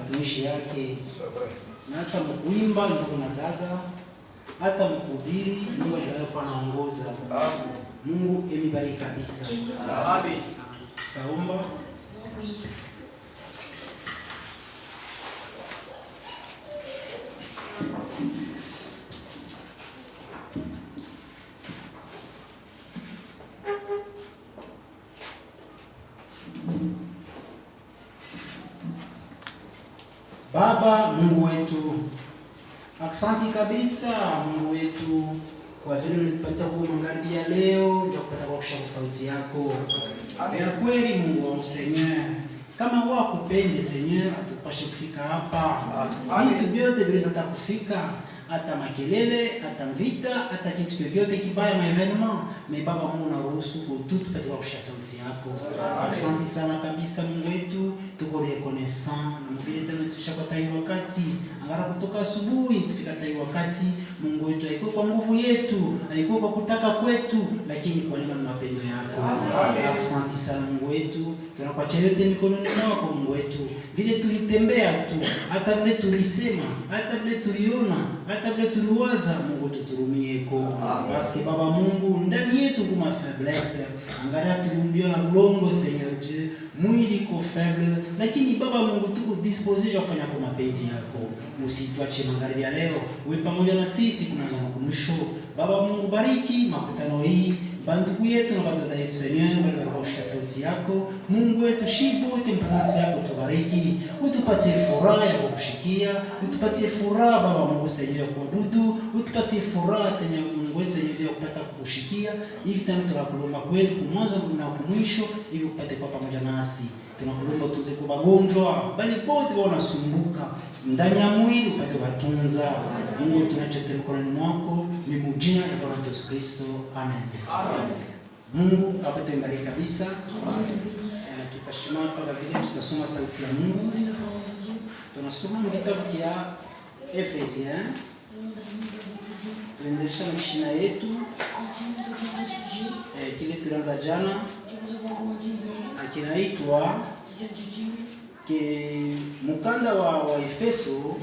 watumishi yake. Na hata mkuimba ndio kunataka, hata mkuhubiri ndio alikuwa anaongoza. Mungu emibariki kabisa. Amen. Taomba. Baba Mungu wetu, asante kabisa Mungu wetu kwa vile ulitupatia kwa magharibi ya leo ndio kupata kushika sauti yako. Ya kweli Mungu wangu Seigneur, kama wewe kupende Seigneur atupashe kufika hapa. Vitu vyote vilizata kufika, hata makelele, hata vita, hata kitu chochote kibaya ma evenement, mais Baba Mungu naruhusu kwa tout tupate kushika sauti yako. Asante sana kabisa Mungu wetu, tuko reconnaissant na vile tena tufikisha kwa tai wakati, angara kutoka asubuhi kufika tai wakati. Mungu wetu haiko kwa nguvu yetu, haiko kwa kutaka kwetu, lakini kwa neema na mapendo yako. Asante sana Mungu wetu, tunakuacha yote mikononi mwako Mungu wetu. Vile tulitembea tu, hata vile tulisema, hata vile tuliona, hata vile tuliwaza, Mungu tuturumieko. Parce que Baba Mungu ndani yetu kuna faiblesse. Angalia tuliumbiwa na ulongo Seigneur Dieu, mwili iko faible, lakini Baba Mungu tuko disposé ya kufanya kwa mapenzi yako. Usituache magharibi ya leo, uwe pamoja na sisi kuanza na mwisho. Baba Mungu bariki makutano hii, bandugu yetu na badada yetu Seigneur, bariki sauti yako. Mungu wetu shibo tempasasi yako tubariki, utupatie furaha ya kukushikia, utupatie furaha Baba Mungu Seigneur kwa dudu, utupatie furaha Seigneur Mungu wetu Seigneur ya kupata kukushikia. Hivi tena tunakulomba kweli kumwanzo na kumwisho, hivi upate kwa pamoja nasi. Tunakulomba tuze kwa magonjwa, bali pote wanasumbuka ndani ya mwili upate watunza. Mungu tunachotaka mkononi mwako, ni mjina la Bwana Yesu Kristo. Amen. Amen. Mungu apate mbariki kabisa. Tutashimama kwa vile tutasoma sauti ya Mungu. Tunasoma kitabu cha Efesiens. Tuendelesha mishina yetu. Kile tulianza jana. Kinaitwa ke mukanda wa Efeso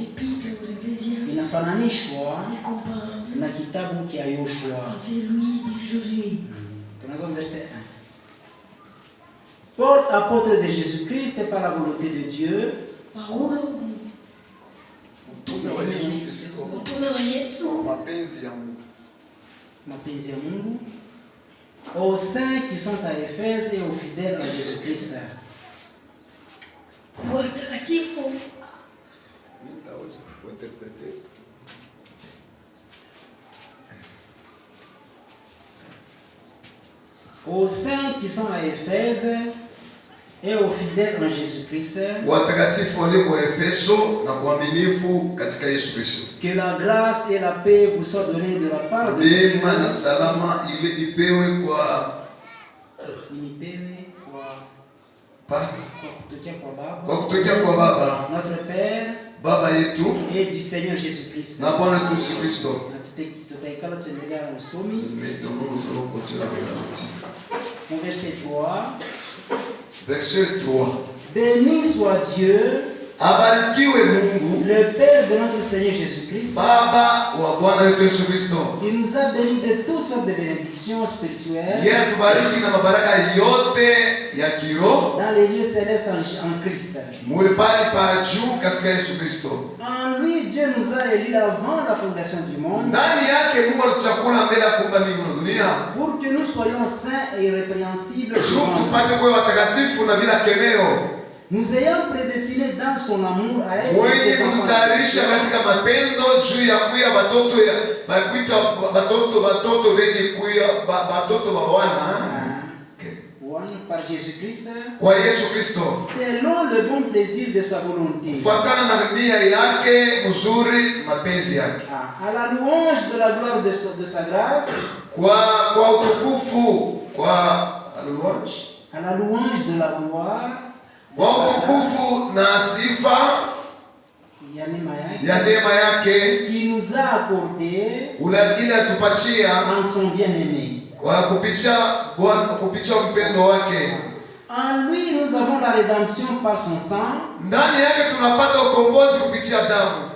inafananishwa na kitabu cha Yoshua. Tunaanza verset 1. Paul, apôtre de Jésus-Christ par la volonté de Dieu. Paulo, mtume wa Yesu, mapenzi ya Mungu, aux saints qui sont à Éphèse et aux fidèles en Jésus-Christ. Watakatifu aux saints qui sont à Éphèse et aux fidèles en Jésus-Christ. Watakatifu walioko Efeso na kuaminifu katika Yesu Kristo. Que la grâce et la paix vous soient données de la part de Dieu. Neema na salama ile ipewe kwa kutokea kwa Baba, notre Père, Baba yetu, et du Seigneur Jésus-Christ. na Bwana wetu Yesu Kristo. Tutaikala tuendelea na usomi. Au verset 3. Verset 3. Béni soit Dieu, abarikiwe Mungu, le Père de notre Seigneur Jésus-Christ, Baba wa Bwana wetu Yesu Kristo, qui nous a bénis de toutes sortes de bénédictions spirituelles. Yeye atubariki na mabaraka yote ya kiroho dans les lieux célestes en Christ. Muli pale pa juu katika Yesu Kristo. En lui Dieu nous a élus avant la fondation du monde. Ndani yake Mungu alituchagua mbele ya kuumba mbingu na dunia, pour que nous soyons saints et irrépréhensibles. Tupate kuwa watakatifu na bila kemeo. Nous ayons prédestiné dans son amour à être mwenye kututayarisha katika mapendo juu ya kuya batoto ya bakuita batoto wenye kuya batoto wa Bwana par Jésus-Christ, kwa Yesu Kristo, selon le bon plaisir de sa volonté, kufuatana na nia yake nzuri, mapenzi yake, à la louange de la gloire de sa grâce, kwa utukufu, à la louange de la gloire, kwa utukufu na sifa ya neema yake, qui nous a accordé ile atupatia en son bien-aimé, kwa kupitia mpendo wake, En lui, nous avons la rédemption par son sang, Ndani yake tunapata ukombozi kupitia damu.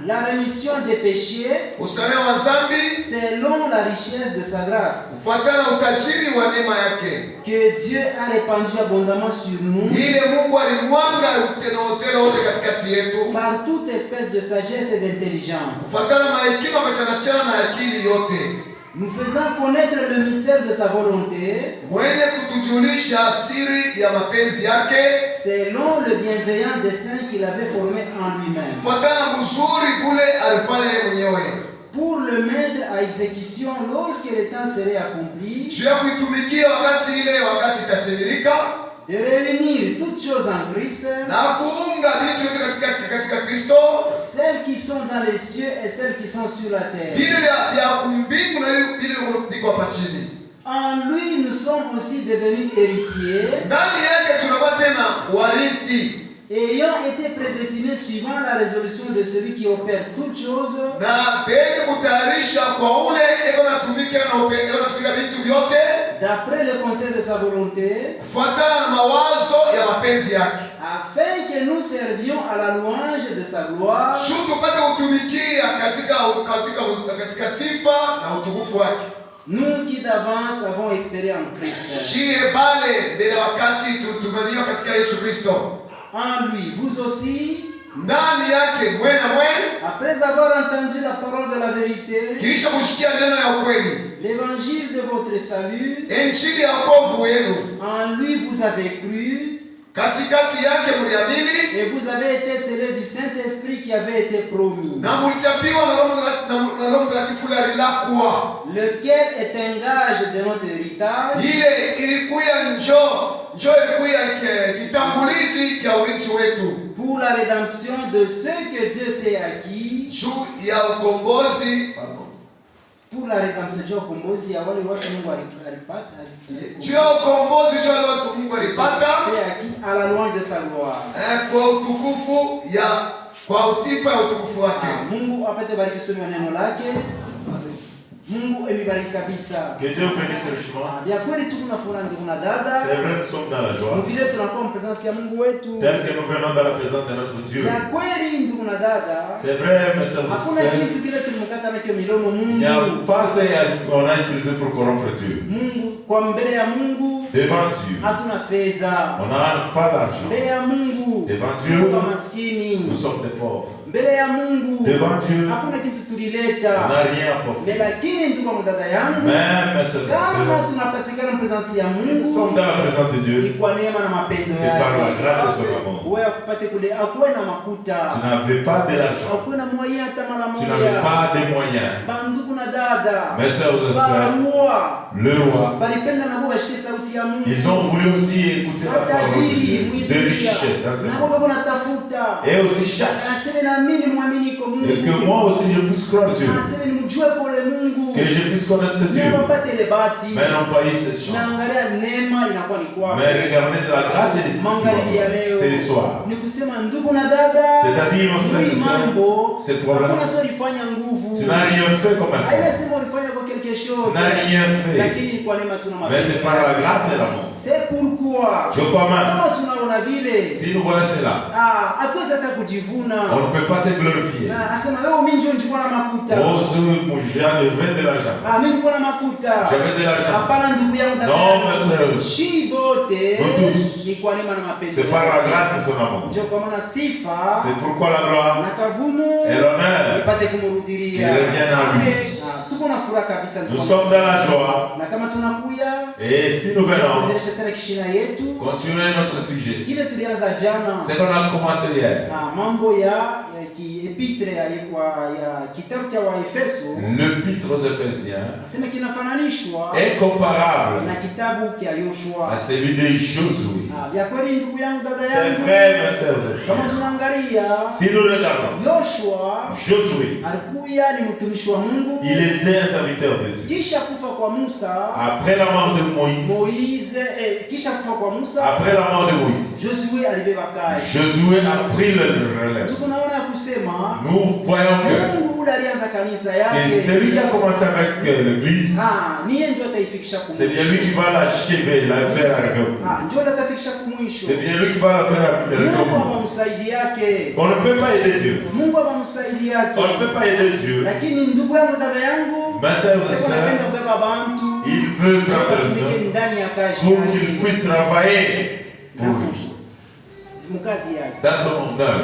la rémission des péchés Usamehe wa dhambi selon la richesse de sa grâce kufuatana na utajiri wa neema yake. que Dieu a répandu abondamment sur nous Ile Mungu alimwanga utele wote katikati yetu. par toute espèce de sagesse et d'intelligence. Kufuatana na hekima machana na akili yote. Nous faisons connaître le mystère de sa volonté Mwenye kutujulisha siri ya mapenzi yake selon le bienveillant dessein qu'il avait formé en lui-même kufuatana mzuri kule alifanya yeye mwenyewe. pour le mettre à exécution lorsque le temps serait accompli, Juu ya kuitumikia wakati itatimilika de réunir toutes choses en Christ, na kuunga vitu yote katika Kristo, celles qui sont dans les cieux et celles qui sont sur la terre. vile vya kumbingu na vile viko hapa chini. En lui, nous sommes aussi devenus héritiers, Ndani yake tunakuwa tena warithi, ayant été prédestinés suivant la résolution de celui qui opère toutes choses, na penye kutayarisha kwa ule eko natumika vitu vyote d'après le conseil de sa volonté, kufuatana na mawazo ya mapenzi yake, afin que nous servions à la louange de sa gloire, shu tupate kutumikia katika sifa na utukufu wake. nous qui d'avance avons espéré en Christ. Shie bale mbele wakati tulitumaniwa katika Yesu Kristo. En lui, vous aussi, Ndani yake mwe, après avoir entendu la parole de la vérité, kisha kushikia neno ya ukweli, l'évangile de votre salut, injili ya wokovu wenu, en lui vous avez cru, katikati yake mliamini et vous avez été scellés du Saint-Esprit qui avait été promis, na mlichapiwa na Roho Mtakatifu alilakwa. lequel est un gage de notre héritage, Ile ilikuya ilikuya kitambulizi cha urithi wetu pour la rédemption de ceux que Dieu s'est acquis, juu ya ukombozi, pour la rédemption ya ukombozi ya wale watu Mungu alipata, juu ya ukombozi juu ya watu Mungu alipata s'est acquis à la louange de sa gloire. kwa utukufu kwa usifa ya utukufu wake. Mungu apate bariki somo ya neno lake. Mungu emibariki kabisa. Que Dieu bénisse richement. Vya kweli tuko na furaha ndugu na dada. C'est vrai, nous sommes dans la joie. Vile tunakuwa en présence ya Mungu wetu. Tel que nous venons dans la présence de notre Dieu. Vya kweli ndugu na dada. C'est vrai, mes sœurs et Hakuna sœurs. kitu kile tulimkata nacho milomo Il n'y a Mungu. pas ça qu'on a utilisé pour corrompre Dieu. Mungu kwa mbele ya Mungu Devant Dieu, hatuna fedha. on n'a pas d'argent. Mbele ya Mungu Devant Dieu, kwa maskini. nous sommes des pauvres. Mbele ya Mungu Devant Dieu, hakuna kitu on tulileta. n'a rien apporté. Mais lakini ndugu na dada yangu, Même, mes sœurs et kama sœurs, tunapatikana en présence ya nous sommes Mungu, dans la présence de ni Dieu. kwa neema na mapendo C'est par la yake. grâce et son amour. Wewe akupate kule akuwe na makuta, Tu n'avais pas de l'argent. akuwe na moyen hata mara Tu n'avais moja. pas de moyens. Bandugu na dada, Mes sœurs et frères, barua le roi, balipenda nabo bashike sauti ya Mungu. ils ont voulu aussi écouter la parole de Watajiri Dieu, de mwidia riches dans ce nabo monde. bako natafuta, Et aussi chaque, aseme na mimi mwamini kwa Mungu, et que moi aussi je puisse croire Dieu, aseme nimjue pole Mungu, que je puisse connaître ce Dieu, nabo pate ile bahati. mais non pas eu cette Na chance. angalia neema inakuwa ni kwako. Mais regardez de la grâce et de Magharibi ya leo c'est le soir. ni kusema ndugu na dada, C'est-à-dire, mon frère et hii soeur, mambo c'est problème. hakuna sio ulifanya nguvu, Tu n'as rien fait comme un haina frère. sema ulifanya kwa quelque Tu chose, n'as rien fait. lakini kwa neema tuna Mais mapendo. c'est par la grâce et l'amour. C'est pourquoi Je crois même, kama tunaona vile si nous voyons cela, hatuwezi hata kujivuna. on ne peut pas se glorifier. Asema wewe mimi ndio nilikuwa na makuta, Oh, ce j'avais de l'argent. mimi nilikuwa na makuta. J'avais de l'argent. Hapana ndugu yangu, dada Non, yangu. mes sœurs. Shi bote Nous tous. ni kwa neema na mapendo. C'est par la grâce et son amour. Ndio kwa maana sifa C'est pourquoi la gloire na kavumu et l'honneur ipate kumurudilia. qui reviennent à lui. Tuko na furaha kabisa Nous sommes dans la joie. na kama tunakuya Et si nous venons, tuendelesha tena kishina yetu continuer notre sujet. kile tulianza jana, C'est qu'on a commencé hier. mambo ya epitre ya kitabu cha Waefeso, L'épître aux Éphésiens asema kinafananishwa est comparable na kitabu cha Yoshua. à celui de Josué. Vya kweli ndugu yangu, dada C'est yangu, vrai, mes sœurs et kama frères. tunaangalia Si nous regardons, Yoshua Josué, alikuya ni mtumishi wa Mungu, il était un serviteur de Dieu. kisha kufa kwa Musa, Après la mort de Moïse, kisha kufa kwa Musa, après la mort de Moïse, Josué alibeba kazi. Josué a pris le relais. Tunaona kusema Nous voyons que Mungu ule alianza kanisa que yake. celui qui a commencé avec l'église, Niye ndio ataifikisha c'est bien kumwisho. lui qui va l'achever, la faire arriver au bout. Ndio atafikisha kumwisho. C'est bien lui qui va la faire arriver au Mungu bout. amamsaidi yake. On ne peut pas aider Dieu. Mungu amamsaidi yake. On ne peut pas aider Dieu. Lakini ndugu yangu, dada yangu, Ma sœur et anapenda sœur, kubeba bantu. il veut prendre le Watumike temps ndani ya kazi pour yake. qu'il puisse travailler pour lui, Mkazi yake. dans son honneur.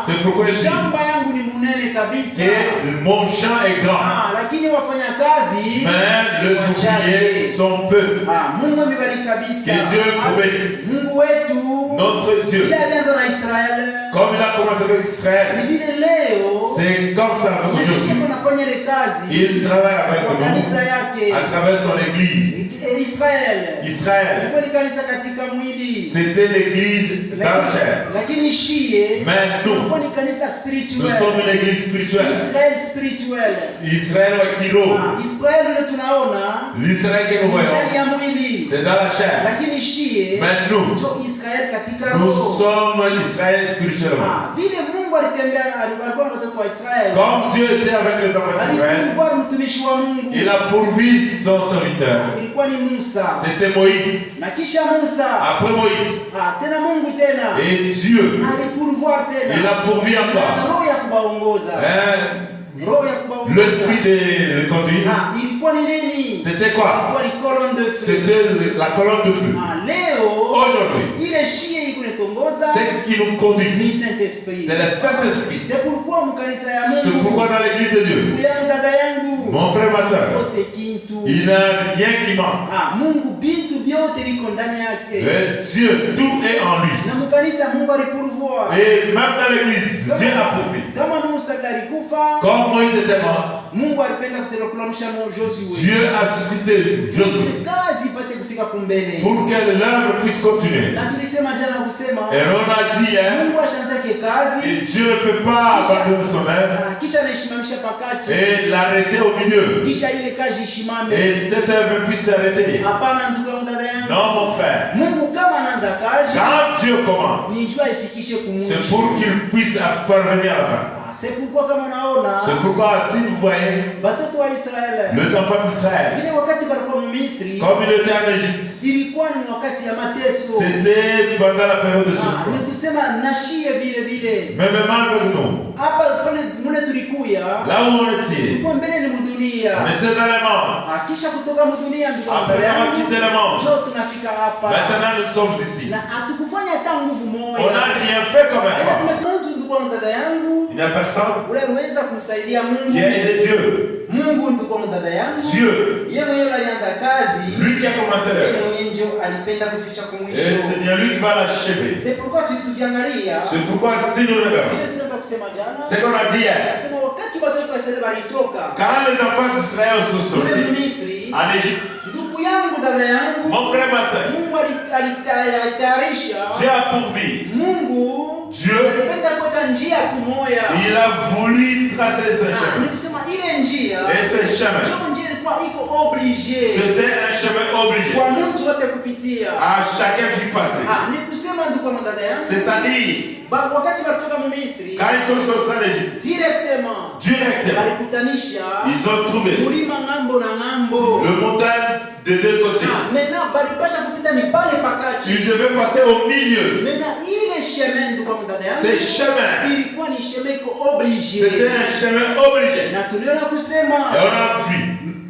C'est pourquoi je dis shamba yangu ni munene kabisa. que mon champ est grand, Lakini wafanyakazi mais les ouvriers sont peu. Mungu amebariki kabisa. Que Dieu vous bénisse. Mungu wetu Notre Dieu, ile alianza na Israeli. comme il a commencé avec Ni Israël, vile leo c'est comme ça aujourd'hui. anafanya ile kazi Il travaille avec kwa kanisa nous yake. à travers son église. Israel. Israël, Ilikuwa ni kanisa katika mwili. c'était l'église dans la chair. Lakini shie Mais nous, ilikuwa ni kanisa nous spirituel. sommes une église spirituelle. Israel spirituel. Israël wa Kiro, Israel ile tunaona l'Israël que nous ndani voyons, ya mwili. c'est dans la chair. Lakini shie Mais nous, ndio Israel katika nous roho. sommes Israël spirituellement. Vile Mungu alitembea alikuwa na watoto wa Israeli. Comme Dieu était avec les enfants d'Israël, Alikuwa mtumishi wa Mungu. il a pourvu son serviteur. Ilikuwa ni Musa. C'était Moïse. Na kisha Musa. Après Moïse, Tena Mungu tena. et Dieu, Alipurvoir tena. il a pourvu encore. Roho ya kubaongoza. Roho ya kubaongoza. L'esprit de conduire. Ilikuwa ni nini? C'était quoi? Ilikuwa ni colonne de feu. C'était la colonne de feu. Leo Aujourd'hui, ile shie iko netongoza. ce qui nous conduit, Ni Saint-Esprit. c'est le Saint-Esprit. C'est pourquoi mkanisa ya Mungu. C'est pourquoi dans l'église de Dieu, Dada yangu. mon frère, ma soeur, Kose kintu. il n'a rien qui manque. Mungu bintu vyote viko ndani yake. Et Dieu, tout est en lui. Na mkanisa Mungu alipurvoir. Et même dans l'église, Dieu a pourvu. Kama Musa alikufa, Comme Moïse était mort, Mungu alipenda kuselokulamsha Joshua. Dieu a suscité Josué Kazi ipate kufika kumbele. pour que l'œuvre puisse continuer. Na tulisema jana kusema Et on a dit Mungu ashanzake kazi. que Dieu ne peut pas abandonner son œuvre Kisha anaishimamisha pakati. et l'arrêter au milieu. Kisha ile kazi ishimame. Et cette œuvre puisse s'arrêter. Hapana ndugu yangu, dada yangu. Non, mon frère. Mungu kama anaanza kazi, Quand Dieu commence, ni jua ifikishe kumwisho. c'est pour qu'il puisse parvenir à la fin. C'est pourquoi kama unaona C'est pourquoi, si vous voyez, watoto wa Israeli les enfants d'Israël, vile wakati walikuwa Misri, comme il était en Égypte, ilikuwa ni wakati ya mateso. c'était pendant la période de Ni souffrance. kusema nashie vile vile. Mais même avec nous, Hapa pale mule tulikuya, là où on était, tulikuwa mbele ni mudunia. on était dans les mondes. Kisha kutoka mudunia ndio Après avoir quitté le monde, ndio tunafika hapa. maintenant nous sommes ici. Na hatukufanya hata nguvu moja. On n'a rien fait comme un Anasema effort. mtu ndugu wangu, dada yangu, Il n'y a personne ule uweza kumsaidia Mungu. qui a aidé Dieu. Mungu ndugu wangu, dada yangu. Dieu, Yeye mwenyewe alianza kazi. lui qui a commencé Yeye l'œuvre. mwenyewe ndio alipenda kuficha Et kumwisho. c'est bien lui qui va l'achever. C'est pourquoi tukiangalia C'est pourquoi si nous regardons, vile tunaweza kusema jana. c'est qu'on a dit hier, Nasema wakati watoto wa Israeli walitoka quand les enfants d'Israël sont kule sortis Misri, en Égypte, ndugu yangu, dada yangu, mon frère, ma soeur, Mungu alitayarisha. Dieu a pourvu. Mungu Dieu, alipenda kuweka njia kumoya. il a voulu tracer ce Ni chemin. kusema ile njia Et ce chemin, ndio njia ilikuwa iko obligé c'était un chemin obligé kwa mtu wote kupitia. à chacun qui passait. Ni kusema ndugu wangu, dada yangu, C'est-à-dire, wakati walitoka mu Misri, quand ils sont sortis en Égypte, directement, walikutanisha ils ont trouvé mulima ng'ambo na ng'ambo. le montagne de deux côtés. Maintenant balipasha kupita ni pale pakati. Ils devaient passer au milieu. Maintenant ile chemin ndugu wangu, dada yangu, Ces chemins, ilikuwa ni chemin iko obligé. c'était un chemin obligé. Na tuliona kusema Et on a vu,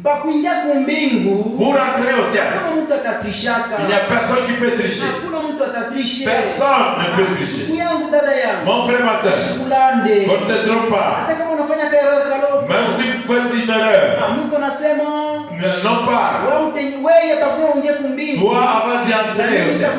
pa kuingia kumbingu pour entrer au ciel, hakuna mtu atatrishaka. il n'y a personne qui peut tricher. Hakuna mtu atatrishe. Personne ne peut tricher. Ndugu yangu, dada yangu, Mon frère, ma soeur, kulande. qu'on ne te trompe pas. Hata kama unafanya kalopo. Même si vous faites une erreur, Mtu anasema non pas. wewe pasema unje kumbingu. Toi, avant d'y entrer au ciel,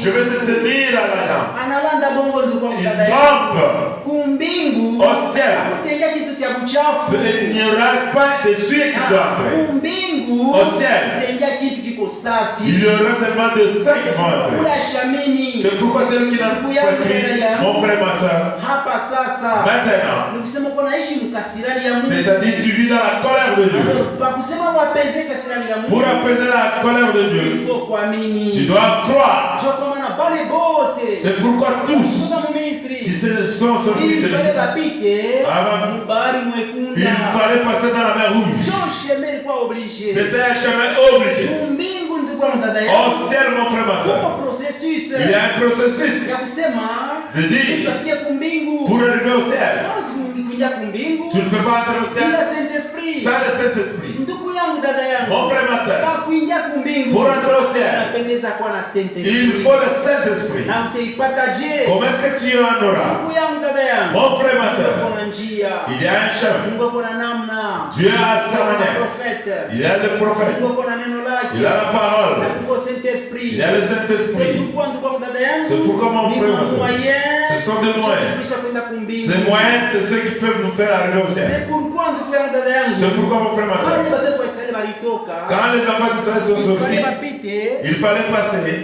je vais te tenir à la jambe. Analanda bongo ndugu wangu, Il dada yangu. trompe. Kumbingu. Au ciel, Utaingia kitu cha buchafu. il n'y aura pas de celui qui doit entrer. Kumbingu. Au ciel, Utaingia kitu kiko safi. il y aura seulement de 5 qui vont entrer. Kula shamini. C'est pourquoi celui qui n'a pas pris, mon frère, ma soeur, Hapa sasa. maintenant, Nikusema uko naishi mkasirani ya Mungu. c'est-à-dire tu vis dans la colère de Dieu. Pa kusema wapeze kasirani ya Mungu. Pour apaiser la colère de Il Dieu, faut kuamini. tu dois croire. Ndio kwa maana bale bote. C'est pourquoi tous Kutoka mu Misri. qui se sont sortis de Ilifale l'Égypte. bapite Avant, bahari il mwekunda. fallait passer dans la mer rouge. Njo chemin ilikuwa obligé. C'était un chemin obligé. Mbingu ndikuwa mdada Au yangu. ciel, mon frère, ma soeur, Kuko processus il y a un processus ya kusema de dire utafikia kumbingu. pour arriver au ciel. Hawezi kuingia kumbingu Tu ne peux pas entrer au ciel bila Saint-Esprit. sans le Saint-Esprit. Ndugu yangu, dada yangu, Mon frère, ma soeur, kwa kuingia kumbingu pour entrer au ciel, unapendeza kuwa na il Saint-Esprit. faut le Saint-Esprit. Na utaipata je? Comment est-ce que tu en auras? Ndugu yangu, dada yangu, Mon frère, ma Mungu soeur, kuna njia, il y a un chemin. Mungu kuna namna, Dieu a sa kuna manière. prophète, Il y a le prophète. Mungu kuna neno lake, Il a la parole. na kuko Saint-Esprit. Il y a le C'est Saint-Esprit. pourquoi ndugu yangu, dada yangu, C'est pourquoi, mon ni frère, ma soeur, moyens ce sont des moyens. kutufisha kwenda kumbingu. Ces moyens, c'est ceux qui peuvent nous faire arriver au ciel. C'est pourquoi ndugu yangu, dada yangu, C'est pourquoi, mon frère, ma soeur, wale watoto wa Israeli walitoka, quand les enfants d'Israël sont wale sortis, wapite, il fallait passer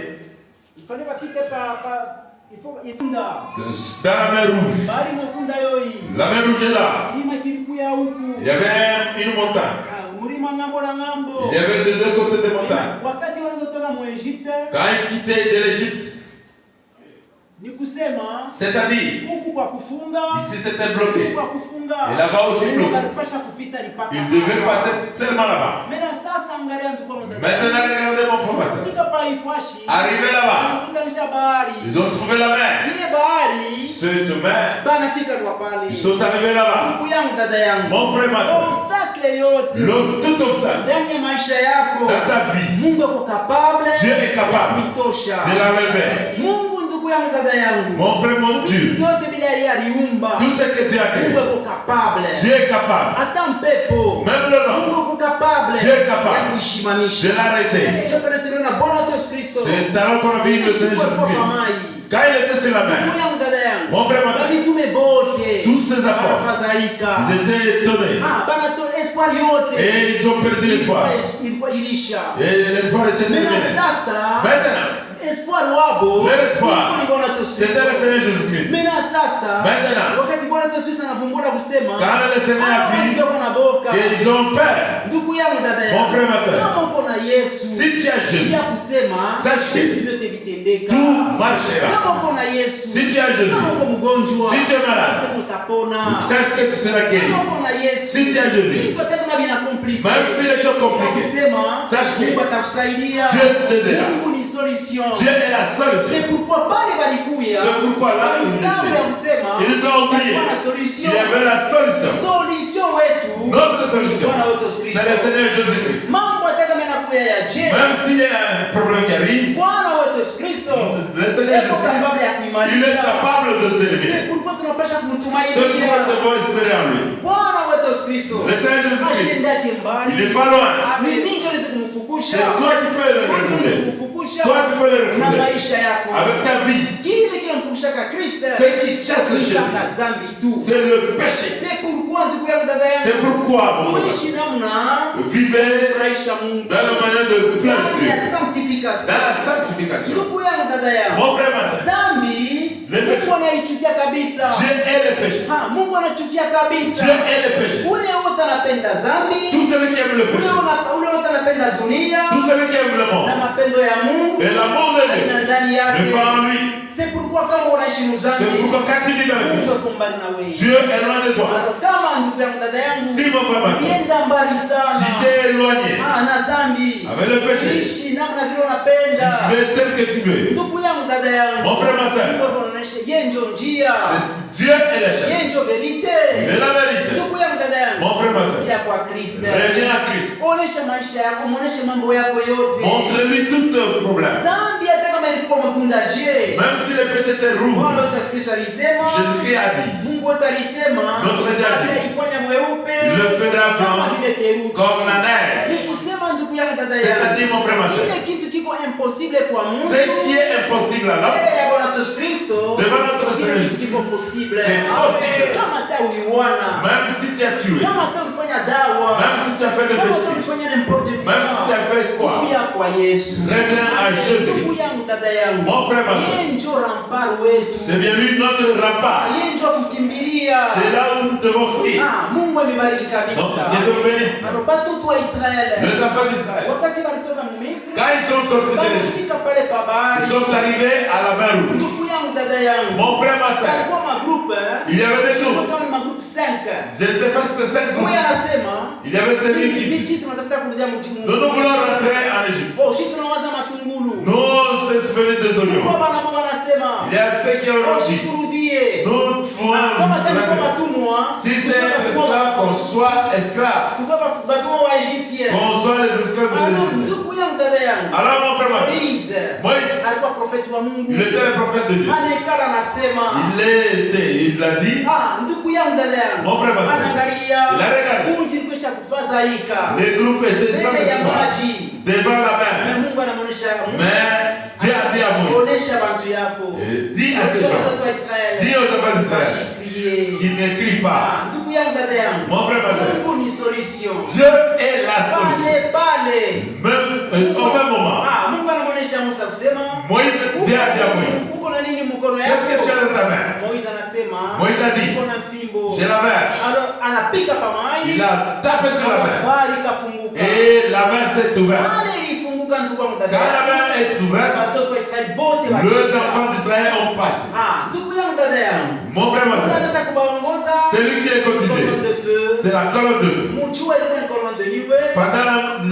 fallait bapite il faut dans la mer rouge. bahari mwekunda yoi La mer rouge est là. milima kilikuya huku Il y avait une montagne. mlima ngambo na ngambo. Il y avait de deux côtés des montagnes. Wakati walizotoka mu Egypte Quand ils quittaient de l'Égypte, ni kusema c'est-à-dire, huku kwa kufunga, ici c'était huku bloqué. kwa kufunga, Et là-bas aussi bloqué. walipasha kupita mpaka Ils devaient passer seulement là-bas. Mena sasa angalia ndugu wangu. Maintenant, regardez mon frère, ma soeur. Fika pa Ifashi. Arrivé là-bas, Wanakutanisha bahari. ils ont trouvé la mer. Ile bahari Cette mer, banafika kwa pale. ils sont arrivés là-bas. Ndugu yangu, dada yangu, Mon frère, ma soeur, obstacle yote tout obstacle ndani ya maisha yako, dans ta vie, Mungu ako capable Dieu est capable kuitosha. de l'enlever. Mungu, ndugu yangu, dada yangu, Mon frère, mon Dieu, yote bila yeye aliumba. tout ce que Dieu a créé, Mungu ako capable. Dieu est capable. Hata mpepo Même le Mungu vent, ako capable Dieu est capable ya kuishimamisha. de l'arrêter. Ndio pale tuliona Bwana Yesu Kristo. C'est alors qu'on a vu le Seigneur Jésus-Christ. Quand il était sur la mer, Ndugu yangu, dada yangu, mon frère, ma soeur, mitume bote tous ces apôtres, wanafadhaika. ils étaient étonnés. Banatoa espoir yote. Et ils ont perdu l'espoir. Ilikuwa ilisha. Et l'espoir était Mena terminé. sasa Maintenant, espoir wabo leur espoir, ni Bwana Yesu c'était Kristo. le Seigneur Jésus-Christ. Mena sasa Maintenant, wakati Bwana Yesu Kristo anavumbura kusema quand le Seigneur a vu wanaboka. qu'ils ont peur, Ndugu yangu, dada mon yangu, frère, ma soeur, kama uko na Yesu si tu as Jésus, ya kusema sache que vitu vyote vitendeka. tout marchera. Kama uko na Yesu, Si tu as Jésus, kama uko mgonjwa, si tu es malade, sema utapona. sache que tu seras guéri. Kama uko na Yesu, Si tu as Jésus, vitu hata kama vinakomplike, même si les choses compliquées, ukisema sache que Mungu atakusaidia. Dieu t'aidera. Mungu ni solution. Dieu est la solution. C'est pourquoi pale balikuya. C'est pourquoi là, ils Walisahau ya kusema Ils ont oublié. walikuwa na solution. Il y avait la solution. Solution wetu Notre solution, Bwana wetu Yesu c'est Kristo. le Seigneur Jésus-Christ. Mambo hata kama yanakuya ya je, Même s'il y a un problème qui arrive, Bwana wetu Yesu Kristo le Seigneur yuko capable ya Jésus-Christ, il est kuimaliza. capable de C'est t'élever. pourquoi tunapasha Ce que nous kumtumainia devons espérer en lui. Bwana wetu Yesu Kristo. Le Seigneur Jésus-Christ, Ashiendake mbali. il n'est pas loin. Ni mimi ndio niweze kumfukusha. C'est toi qui peux le Mungu niweze refouler. kumfukusha Toi qui peux le na refouler. maisha yako. Avec ta vie, Kile kinamfukushaka Kristo. ce qui chasse Jésus, Kutaka dhambi tu. c'est le péché. C'est pourquoi ndugu yangu, dada yangu, C'est pourquoi, mon frère, tuishi namna vivez kufurahisha Mungu. dans la manière de plaire Ndani Dieu, ya sanctification. dans la sanctification. Ndugu yangu, dada yangu, Mon frère, ma soeur, dhambi Le péché. Mungu anaichukia kabisa. Dieu est le péché. Mungu anachukia kabisa. Dieu est le péché. Ule wote anapenda dhambi. Tout celui qui aime le péché, Ule wote anapenda dunia tout celui qui aime le na monde, mapendo ya Mungu et l'amour de na Dieu ndani n'est yake. pas en lui. C'est pourquoi kama unaishi C'est muzambi, pourquoi quand tu vis dans le Mungu péché, yuko mbali na wewe. Dieu est loin de toi. Bado kama ndugu yangu, dada yangu, Si mon frère, ma soeur, ukienda mbali si sana tu es éloigné na dhambi, avec le péché, ishi namna vile unapenda. tu veux tel que tu veux. Ndugu yangu, dada yangu, Mon frère, ma soeur, Mungu anaonyesha yeye ndio njia, Dieu est le chef. yeye ndio verite. Mais la vérité, Ndugu yangu, dada yangu, mon frère, ma soeur, njia kwa Kristo. reviens à Christ. Onesha maisha yako, muoneshe mambo yako yote. Montre-lui tout ton problème. Dhambi hata kama ilikuwa mkunda je, Même si le péché était rouge, Bwana wetu Yesu Kristo alisema, Jésus-Christ a dit, Mungu wetu alisema, Notre Dieu a dit, ataifanya mweupe il le fera kama blanc vile theluji. comme la neige. Ni kusema ndugu yangu, dada yangu, C'est-à-dire, mon frère, ma soeur, kile kitu kiko impossible kwa Mungu, ce qui est impossible à l'homme, mbele ya Bwana Yesu Kristo, devant notre kile Seigneur kitu kiko possible. C'est possible. Kama hata uiwana, même si tu as tué, kama hata ulifanya dawa, même si tu as fait des kama hata péchés, ulifanya n'importe même si tu quoi, as fait quoi, kuya kwa Yesu. reviens à Jésus. Ndugu yangu, dada yangu, Mon frère, ma soeur, yeye ndio rempart wetu. c'est bien lui notre rempart. Yeye ndio kukimbilia. C'est là où nous devons fuir. Mungu amebariki Donc, kabisa. Dieu te bénisse. Watoto wa Israeli Les enfants d'Israël, wakati walitoka Misri, quand ils sont sortis de l'Égypte, walifika pale pa bahari. ils sont arrivés à la mer Rouge. Ndugu yangu, dada yangu. Mon frère, ma soeur, Alikuwa magroupe. il y avait des groupes. Kama ni magroupe 5. Je ne sais pas si c'est 5 groupes. Huyu anasema Il y avait 5 équipes. bichi tunatafuta kuuzia mjimu. Nous voulons rentrer en Égypte. Oh, shi tunawaza matungulu. Nous, c'est souvenir des oignons. Kwa bana mama anasema. Il y a ceux qui ont Oh, shi reçu. turudie. Nous pouvons Kama tani kwa rentrer. matumwa. Si c'est esclave, qu'on soit esclave. Tukua batumwa wa Egyptien. Qu'on soit les esclaves de Alors, l'Égypte. ndugu yangu dada yangu. Alors, mon frère, ma soeur, Moïse. Moïse, Alikuwa profeti wa Mungu. il était le prophète de Dieu. Anekala anasema. Il a dit, Ndugu yangu dada yangu. mon frère, ma soeur, Anaangalia. il a regardé. Kundi kisha kufadhaika. Les groupes étaient sans Mbele ya espoir maji. devant la Na mer. Mungu anamuonesha Mais Dieu a dit à Moïse, onesha bantu yako. dis à ces gens, Watoto wa Israeli. dis aux enfants d'Israël Washikilie. qu'ils ne crient pas. Ndugu yangu dada yangu. Mon frère, ma soeur, Mungu ni solution. Dieu est la solution. Pale. Même, au même moment, Mungu anamuonesha Musa kusema. Moïse, Dieu a dit à Moïse, Uko na nini mkono yako? qu'est-ce que tu as dans ta main? Moïse anasema. Moïse a dit, uko na fimbo. j'ai la verge. Alors anapika pa mai. Il a tapé sur la main. Bahari ikafunguka. Et la main s'est ouverte. Bahari ilifunguka ndugu yangu Quand dada. la main est ouverte, Watoto wa Israeli bote les enfants d'Israël ont passé. ndugu yangu dada yangu. Mon frère, ma soeur, Unaweza kuwaongoza. celui qui est Colonne cotisé, de feu. c'est la colonne de feu. Mjua ilikuwa ni colonne de nuée. Pendant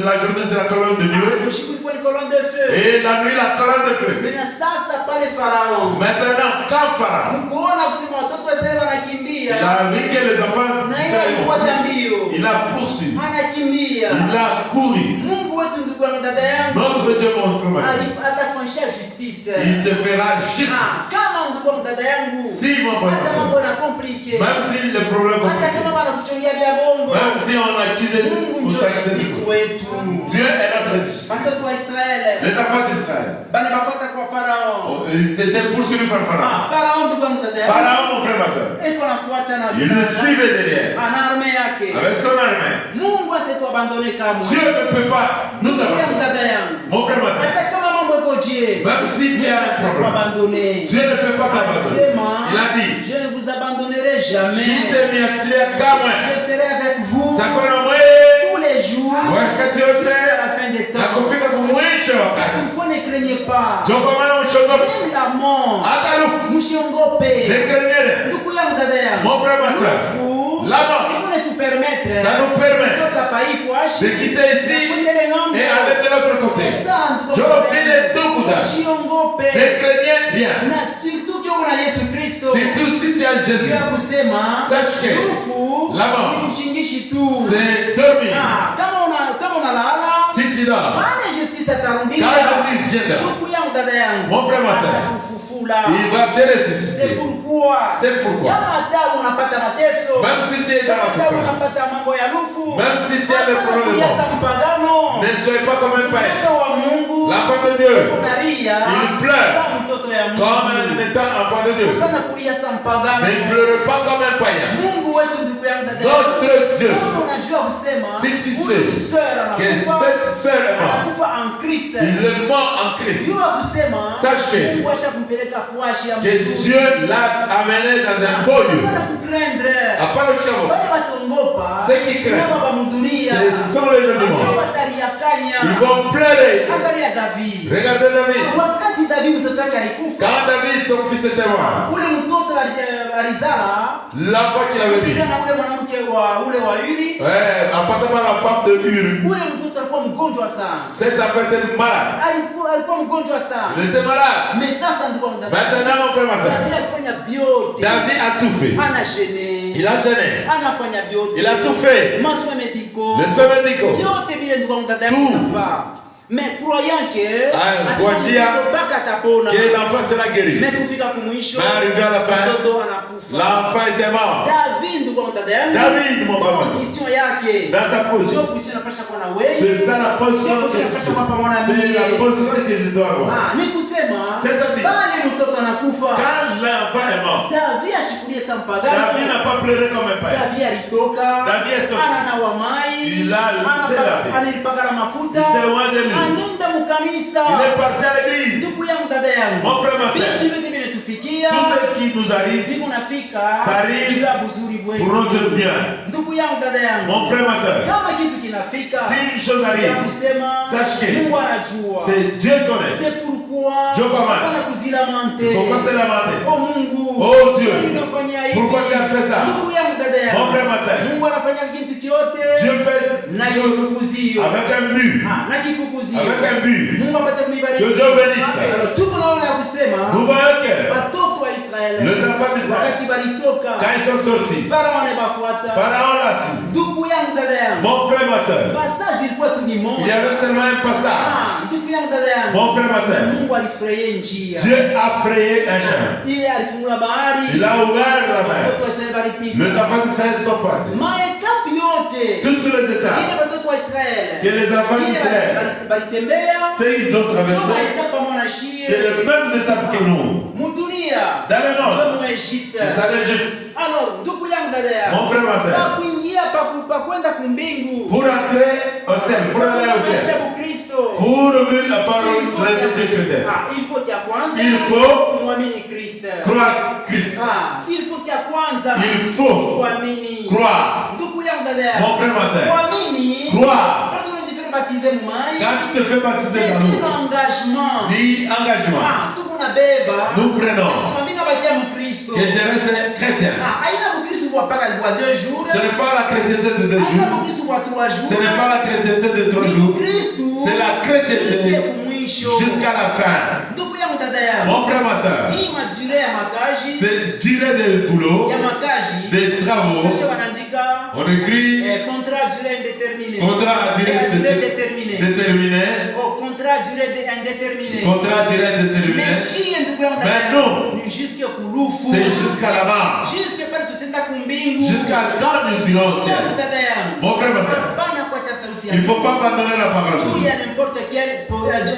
la journée, c'est la colonne de nuée. Usiku ilikuwa ni colonne de feu. Et la nuit, la colonne de feu. Na sasa pale Farao. Maintenant, quand Pharaon, Mkuona kusema watoto wa Israeli wanakimbia. il a vu que les enfants Na yeye d'Israël, alikuwa mbio. il a poursuivi, Anakimbia. il a couru. Mungu wetu ndugu yangu dada yangu. Notre Dieu, mon frère, ma soeur, Atakufanyisha justice. il te fera justice. Kama ndugu yangu dada yangu. Si, mon frère, ma Hata soeur, mambo na compliqué. même si les problèmes Hata kama compliqués, wanakuchongia vya bongo. même si on accuse Mungu ou ndio taxe justice wetu. Dieu est notre justice. Watoto wa Israeli. Les enfants d'Israël, Bali bafuata kwa Farao. ils étaient poursuivis par Pharaon. Farao ndugu yangu dada yangu. Pharaon, mon frère, ma soeur, Eko nafuata na il le suivait derrière ana arme yake. avec son armée. Mungu asituabandone kamwe. Dieu ne peut pas nous Ndugu yangu abandonner. dada yangu. Mon frère, ma soeur, Hata kama mambo yako je. même si tu as un problème, Abandonné. Dieu ne peut pas t'abandonner. Il a dit, Je ne vous abandonnerai jamais. Jitemiatia kamwe. Je serai avec vous Takuwa na mwe tous les jours wakati jusqu'à yote la fin des na temps. kufika kumwisho wakati. Pourquoi ne craignez pas? Ndio kwa maana mshongope Même la mort. hata lufu Mshiongope. nekenyele. Ndugu yangu dada yangu. Mon frère, ma soeur, Lufu. la mort, Il faut nous permettre. ça nous permet Kutoka paifu de quitter ici et aller de l'autre côté. C'est ça ndugu Je yangu. vile dukuda. Mshiongope. Ne craignez rien. Na surtout que una Yesu Kristo. Surtout si tu as Jésus, Bila kusema sache que lufu la mort, ni kushingishi tu. c'est dormir. Kama unalala Si tu dors, Bwana Yesu Kristo atarudia. quand Jésus viendra, Ndugu yangu dada yangu. mon frère, ma soeur, Atakufufula. il va te C'est ressusciter. pourquoi. C'est pourquoi, Kama hata unapata mateso. même si tu es dans la Kama souffrance, unapata mambo ya lufu. même si tu as des problèmes de Hapana mort, mpagano. ne soyez pas comme un païen. Mtoto wa Mungu. L'enfant de Dieu, Unalia. il pleure Kama mtoto ya Mungu. comme un étant enfant de Dieu. Hapana kulia sa mpagano. Ne pleure pas comme un païen. Mungu wetu ndugu yangu dada yangu. Notre Dieu, Kama unajua kusema si tu huyu sais sœur que anakufa, cette sœur est morte, anakufa en Christ. il est mort en Christ, Jua kusema Sache que Mungu ashakumpeleka fuashi ya que mzuri. Dieu l'a amené dans un beau lieu. Hapana kuprendre. Hapana kushika. Wale watongopa. Ceux qui craignent, Kama bamudunia. ce sont les gens du Wajua monde. watariakanya. Ils vont pleurer. Angalia David. Regardez David. Wakati David mtoto wake alikufa. Quand David, son fils était mort, Ule mtoto alizala. l'enfant qu'il avait dit, Tena ule mwanamke wa ule wa Uri. en passant par la femme de Ur, Ule mtoto alikuwa mgonjwa sana. cet enfant était malade. Alikuwa mgonjwa sana. Il était malade. Mais sasa ndiko ndani. Maintenant, mon frère, ma soeur, David alifanya biote. David a tout fait. Ana gêné. Il a gêné. Anafanya biote. Il a tout fait. Masomo médicaux. Les soins médicaux. Yote vile ndiko ndani Tout. anafaa. Mais croyant que Croyant mpaka atapona. que l'enfant sera guéri. Mais kufika kumwisho. Mais arrivé à la fin, mtoto anakufa. l'enfant était mort. David ndiko ndani yangu. David, mon frère, ma soeur, Position yake. dans sa Sio position. position inapasha kuwa na wewe. C'est ça la position Sio que position inapasha kuwa pamoja na c'est mimi. la position que je dois avoir. Ni kusema C'est-à-dire, bali mtoto anakufa. quand l'enfant est mort, David ashikilie sa mpagano. David n'a pas pleuré comme un père. David alitoka. David est sorti. Ananawa mai. Il a s'est lavé. Anilipaka na mafuta. Il s'est loin de lui. Anenda mukanisa. Il est parti à l'église. Ndugu yangu dada yangu. Mon frère, ma soeur, Vitu vyote vimetufikia. tout ce qui nous arrive Viko nafika. Ça arrive juu ya buzuri bwetu. pour notre bien. Ndugu yangu dada yangu. Mon frère, ma soeur, Kama kitu kinafika. si une chose ya arrive, kusema sache que Mungu anajua. c'est Dieu qui connaît. C'est pourquoi pourquoi Joe Paman. hapana kujilamante. Il faut pas se lamenter. Oh Mungu. Oh Dieu. Unafanya hivi. Pourquoi tu as fait ça? Ndugu yangu, dada yangu. Mon frère, ma sœur. Mungu anafanya kitu kyote. Dieu fait Na des choses kifukuzio. avec un but. Na kifukuzio. Avec un but. Mungu apate kuibariki. Que Dieu bénisse. Alors tuko naona ya kusema. Nous voyons que Watoto wa Israeli. les enfants d'Israël, Wakati walitoka. quand ils sont sortis, Farao anabafuata. Pharaon l'a su. Ndugu yangu, dada yangu. Mon frère, ma soeur, Passage ilikuwa tu ni moja. il y avait seulement un passage. Ndugu yangu, dada yangu. Mon frère, ma soeur, Mungu alifurahia njia. Dieu a frayé un chemin. Ile alifungula bahari. Il a ouvert la mer. Watoto wa Israeli walipita. Les enfants d'Israël sont passés. Maetapu yote. Toutes les étapes Ile watoto wa Israeli. que les enfants d'Israël, Walitembea. c'est ils ont traversé, c'est les mêmes étapes que nous. Mudunia. Dans le monde, Mu Egypte. c'est ça l'Égypte. Alors, ndugu yangu, dada yangu. Mon frère, ma soeur, Pa kuingia pa kwenda kumbingu. pour entrer au ciel, pour aller au ciel, pour ouvrir la parole des chrétiens, Il faut ya kwanza. il faut kumwamini Kristo. croire Christ. Il faut ya kwanza. Il faut kuamini. croire. Ndugu yangu, dada yangu. Mon frère, ma soeur, Kuamini. croire. Quand on te fait baptiser mumai. Quand tu te fais baptiser C'est dans un l'eau, engagement. dis engagement. Tuko na beba. Nous prenons Simamina bakia mkristo. que je reste chrétien. Haina mkristo kwa paka kwa 2 jours. Ce n'est pas la chrétienté de 2 Haina jours. mkristo kwa 3 jours. Ce n'est pas la chrétienté de 3 jours. C'est la chrétienté jusqu'à la fin. Ndugu yangu, dada yangu. Mon frère, ma soeur, Hii majure ya makaji. c'est durée de boulot, Ya makaji. des travaux. Kisha wanaandika On écrit contrat durée indéterminée. contrat à durée déterminée. déterminée. Oh, contrat durée indéterminée. Contrat à durée déterminée. Mais shie ndugu yangu, dada Mais yangu. non. Ni jusque kulufu. C'est jusqu'à là-bas. Jusque pale tutenda kumbingu. Jusqu'à quand nous irons au ciel. Yangu, dada yangu. Mon frère, ma soeur, Hapana kuacha sauti il ne faut pas abandonner la parole de juu Dieu. ya n'importe quel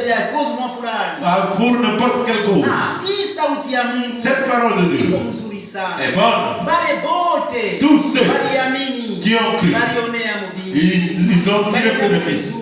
ya cause mwa fulani. Pour n'importe quelle cause. Hii sauti ya Mungu Cette parole de Dieu iko mzuri sana. est bonne. Bale bote Tous ceux waliamini qui ont cru, walionea mubili. ils ont tiré bénéfice.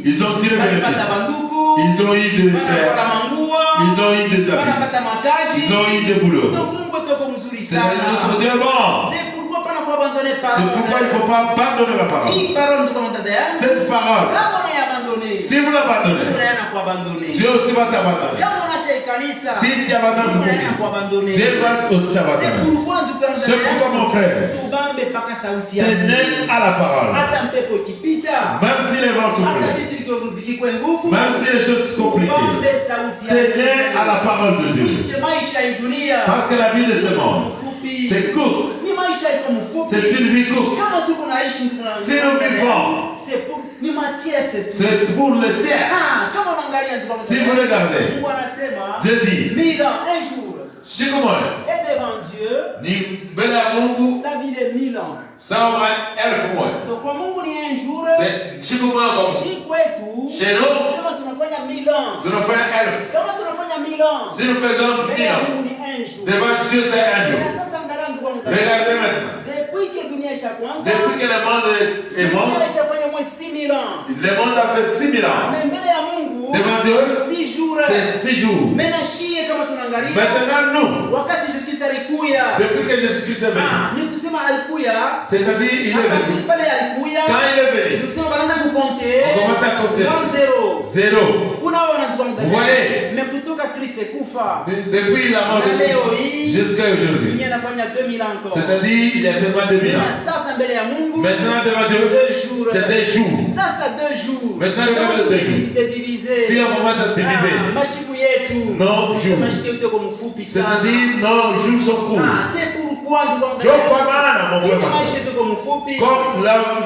Ils ont tiré Walipata bénéfice. banduku. Ils ont eu des Wanapata frères. mangua. Ils ont eu des amis. Wanapata makaji. Ils ont eu des boulots. Donc Mungu toko mzuri C'est notre sana. Dieu bon. C'est pourquoi pana kuabandone C'est parole. pourquoi il ne faut pas abandonner la parole. Hii parole ndio kama dada yangu. Cette parole, Kama unaiabandone. si vous l'abandonnez, Unaenda kuabandone. Dieu aussi va t'abandonner. Kama unaacha kanisa. Si tu abandonnes ce Unaenda pays, kuabandone. Dieu va aussi C'est t'abandonner. pourquoi ndugu yangu, C'est pourquoi mon frère, tubambe paka sauti ya tenez à la parole. hata mpepo ikipita, Même si les vents hata soufflent, vitu vikikwe nguvu, même si les choses sont compliquées, tubambe sauti ya tenez à la parole de Dieu. Kristo. Maisha ya dunia Parce que la vie de ce monde, mfupi, c'est court. ni maisha iko mfupi. C'est une vie courte. Kama tuko naishi ndugu na Si nous vivons, c'est pour ni matière c'est c'est pour le tiers. kama unaangalia ndugu Si vous regardez, Mungu anasema Dieu dit, 1000 ans un jour Shikumoy, et devant Dieu ni bela Mungu, ça vile 1000 ans. sawa elfu moja. Donc kwa Mungu ni un jour. C'est Shikumoy comme Si kwetu chez nous, tunasema tunafanya 1000 ans. tunafanya elfu. Kama tunafanya 1000 ans. Si nous faisons Mbele 1000 ya ans, Mungu ni un jour. devant Dieu c'est un jour. Na sasa angalia ndugu yangu. Regardez maintenant. Depuis que dunia isha kwanza. Depuis que le monde est mort, dunia ishafanya mwe 6000 ans. le monde a fait 6000 ans. Mais mbele ya Mungu Devant Dieu, 6 jours. c'est 6 jours. Mais na shie kama tunaangalia. Maintenant nous, Wakati Yesu Kristo alikuya. depuis que Jésus-Christ est venu, Ni kusema alikuya. c'est-à-dire il est Wakati venu. pale alikuya. Quand il est venu, Ni kusema banaanza kukonte. on commence à compter. Dans zero. Zéro. Unaona ndugu yangu. Vous voyez? Mais kutoka Kristo kufa. Depuis la mort de Christ jusqu'à aujourd'hui. Dunia inafanya 2000 ans encore. C'est-à-dire il y a seulement 2000 Na ans. sasa mbele ya Mungu. Maintenant devant Dieu, 2 jours. c'est des jours. Sasa 2 jours. Maintenant, regardez les 2 jours. Divisé. Si on commence à diviser, Mashiku yetu. Non, jours. Mashiku yetu yako mfupi sana. c'est-à-dire nos jours sont courts. C'est pourquoi ndugu yangu. Job pas mal, mon frère. Maisha yetu yako mfupi. Comme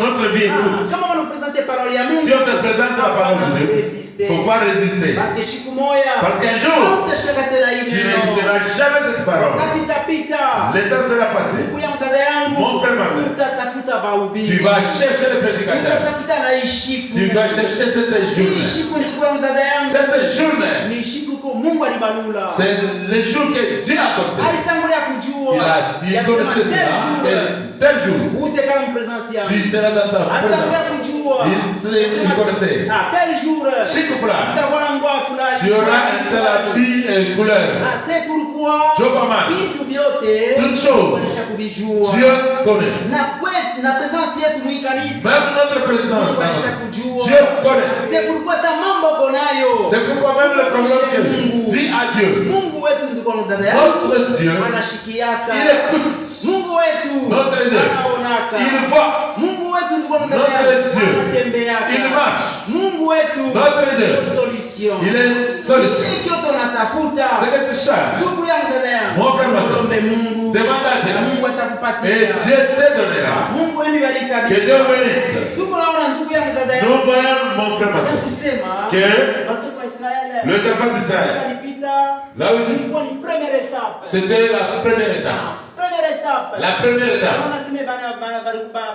notre vie est courte. Kama wanapresenter parole ya Mungu. Si on te présente la parole de Dieu, il ne faut pas résister. Parce que siku moja. Parce qu'un jour, utashika tena hivi. tu n'écouteras jamais cette parole. Wakati itapita. Le temps sera passé. Ndugu yangu, dada yangu. Mon frère, ma soeur. Utatafuta bahubiri. Tu vas chercher le prédicateur. Utatafuta na ishiku. Tu vas chercher cette journée. Ishiku ndugu yangu, dada yangu. Cette journée, Ni ishiku kwa Mungu alibalula. c'est le jour que Dieu a compté. Alitangulia kujua. Il connaissait cela. Et tel jour, Ute kama mpresence yangu. tu seras dans ta Alitangulia présence. kujua. Il connaissait. Tel jour. Chico Plan, Utavala nguo fulani. tu auras un seul habit et couleur. C'est pourquoi Job Aman. vitu vyote Toutes choses, kuonesha kuvijua. Dieu connaît. Na kwetu na presence yetu mwi kanisa. Même notre président, Mungu alishakujua. Dieu connaît. C'est pourquoi ta mambo uko nayo. C'est pourquoi même le problème que dis à Dieu. Mungu wetu ndiko na dada yako. Notre Dieu, Anashikiaka. il écoute. Mungu wetu Notre Dieu, anaonaka. il voit. Mungu wetu ndiko na dada Notre yako. Dieu, Anatembeaka. il marche. Mungu wetu Notre Dieu, solution. il est solution. Hiki yote unatafuta. C'est que tu cherches. Ndugu yangu dada yangu. Mon frère, ma soeur. Ombe Mungu. Demande à Dieu. Na Mungu Et atakupatia. Dieu te donnera. Mungu amibariki Que kabisa. Dieu bénisse. Tuko naona ndugu yangu dada yangu. Nous voyons, mon frère, ma soeur, Kusema que watoto wa Israeli les enfants d'Israël, walipita là où ilikuwa ni première étape. c'était la première étape. Première étape. La première étape, Naona sema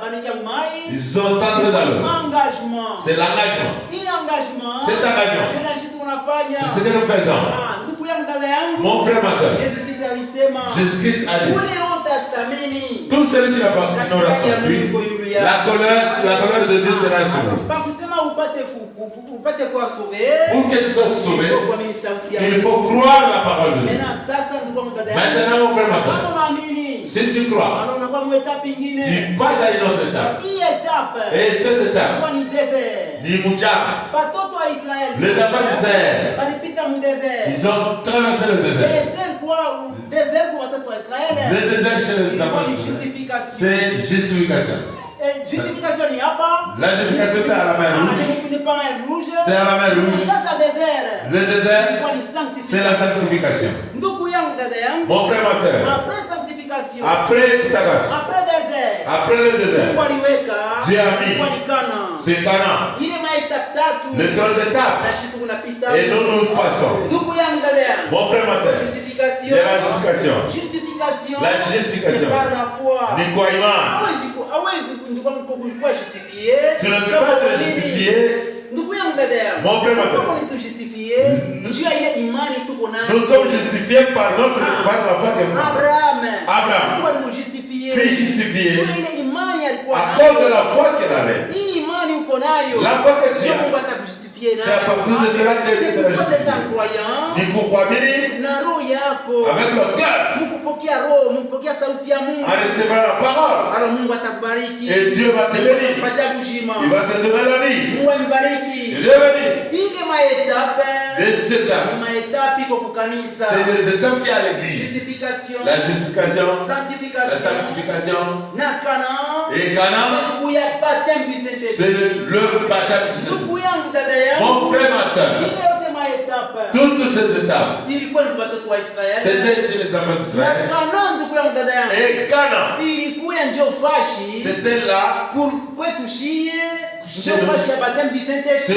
banaingia mai. ils sont entrés dans l'eau. Engagement. C'est l'engagement. Ile engagement. Cet engagement. Kila kitu tunafanya. C'est ce que nous faisons. Ndugu yangu dada yangu. Mon frère, ma soeur, Yesu Kristo alisema. Jésus-Christ a dit, Ule Old Testameni. tout celui qui n'a pas compris, la colère de Dieu sera sur vous. Pas kusema upate kuwa sauvé. Pour qu'ils soient sauvés, Il faut kuamini sauti ya il Mungu. faut croire la parole de Dieu. Maintenant sasa ndugu yangu dada yangu. Maintenant, mon frère, ma soeur, Kama unaamini. si tu crois, Alors unakuwa mu etape ingine. tu passes à une autre étape. Hii etape. Et cette étape, Kwa ni desert. ni Mujama, Batoto wa Israeli. les enfants d'Israël, Walipita mu desert. ils ont traversé le désert. Desert kwa watoto wa Israeli. Le désert chez les Ilikuwa enfants ni d'Israël, justification. c'est justification. Justification ni hapa. La justification, c'est à la mer rouge. Ni pas mer rouge. C'est à la mer rouge. Sasa desert. Le désert, Ilikuwa ni c'est sanctification. la sanctification. Ndugu yangu dada yangu. Mon frère, ma soeur, Après sanctification. après Tagas, Après desert. après le désert, Mungu aliweka. Dieu a mis. Ilikuwa ni Kana. c'est Canaan. Ile maetape tatu. Les trois étapes. Na shitu kunapita. Et nous passons. Ndugu yangu dada yangu. Mon frère, ma soeur, Justification. de la justification. Justification. La justification. C'est par la foi. Ni kwa imani. Hawezi ndugu yangu kuwa justifié. Tu ne peux pas être justifié. Ndugu yangu dada yangu. Mon frère, ma soeur. Kama ni justifié, njia ile imani tuko nayo. Nous sommes justifiés par la foi de nous. Abraham. Abraham. Mungu alimujustifié. Fut justifié Njia ile imani alikuwa à nayo. cause de la foi qu'il avait. Hii imani uko nayo. La foi que tu Ndio as. Mungu atakujustifier nayo. C'est à partir de cela que tu seras C'est justifié. un croyant. Ni kukuamini Na roho yako. avec le cœur Mkupokea roho, mkupokea sauti ya Mungu. en recevant la parole. Alors Mungu atakubariki. Et Dieu va te bénir. Patia kujima. Il va te donner la vie. Mungu amibariki. Que Dieu bénisse. Ile maetape. Les étapes. Ni maetape iko kukanisa. C'est les étapes qui y a à l'église. Justification. La justification, Sanctification. la sanctification. Na Canaan. Et Canaan, Kuya baptême du Saint-Esprit. c'est le baptême du Saint-Esprit. Ndugu yangu dada yangu. Mon frère, ma soeur, Ile yote maetape. toutes ces étapes, Ilikuwa ni kwa watoto wa Israeli. c'était chez les enfants Na d'Israël. Canaan ndugu yangu dada yangu. Et Canaan, Ilikuwa ndio fashi. c'était là, Pour kwetu shie. Ndio Chez nous. fashi ya baptême du c'est Saint-Esprit.